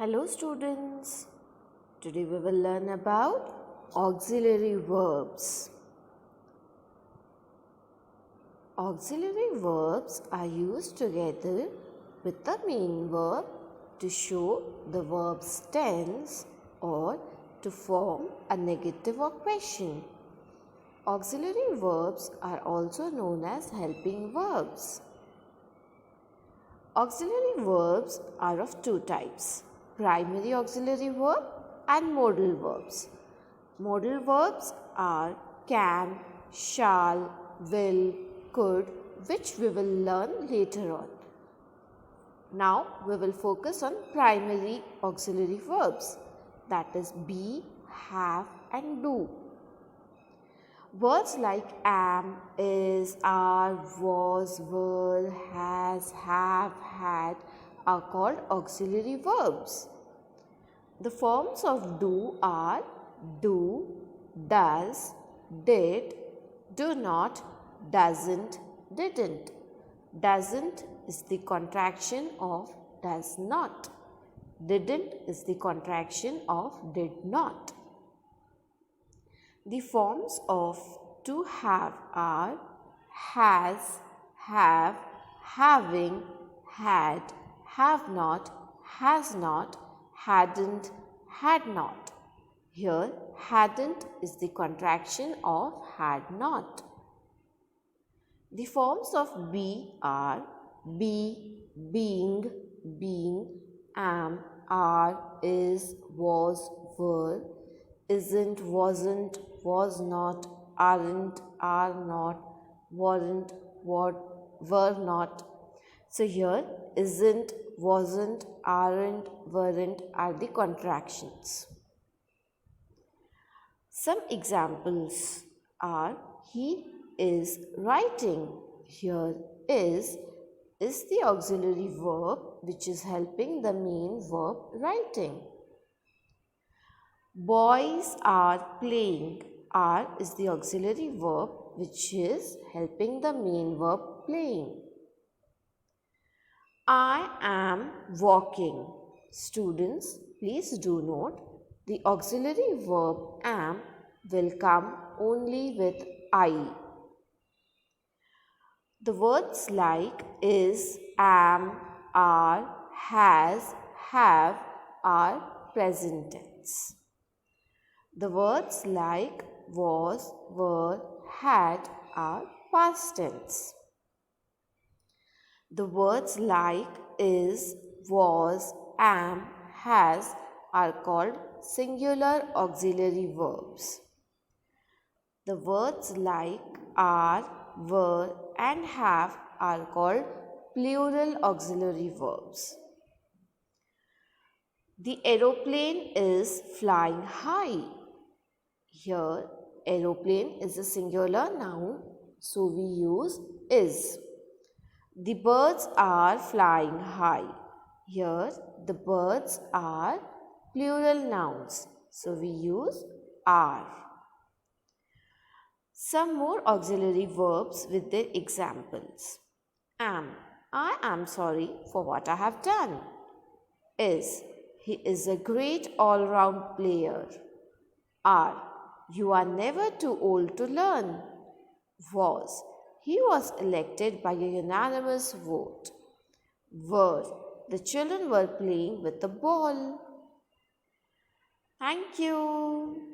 Hello students, today we will learn about auxiliary verbs. Auxiliary verbs are used together with the main verb to show the verb's tense or to form a negative or question. Auxiliary verbs are also known as helping verbs. Auxiliary verbs are of two types: primary auxiliary verb and modal verbs. Modal verbs are can, shall, will, could, which we will learn later on. Now we will focus on primary auxiliary verbs, that is be, have and do. Words like am, is, are, was, were, has, have, had are called auxiliary verbs. The forms of do are do, does, did, do not, doesn't, didn't. Doesn't is the contraction of does not. Didn't is the contraction of did not. The forms of to have are has, have, having, had, have not, has not, hadn't, had not. Here, hadn't is the contraction of had not. The forms of be are be, being, being, am, are, is, was, were, isn't, wasn't, was not, aren't, are not, weren't, were not. So here isn't, wasn't, aren't, weren't are the contractions. Some examples are he is writing. Here is the auxiliary verb which is helping the main verb writing. Boys are playing. Are is the auxiliary verb which is helping the main verb playing. I am walking. Students, please do note the auxiliary verb am will come only with I. The words like is, am, are, has, have are present tense. The words like was, were, had are past tense. The words like is, was, am, has are called singular auxiliary verbs. The words like are, were and have are called plural auxiliary verbs. The aeroplane is flying high. Here, aeroplane is a singular noun, so we use is. The birds are flying high. Here, the birds are plural nouns, so we use are. Some more auxiliary verbs with their examples. Am, I am sorry for what I have done. Is, he is a great all-round player. Are, you are never too old to learn. Was, he was elected by a unanimous vote. Were, the children were playing with the ball. Thank you.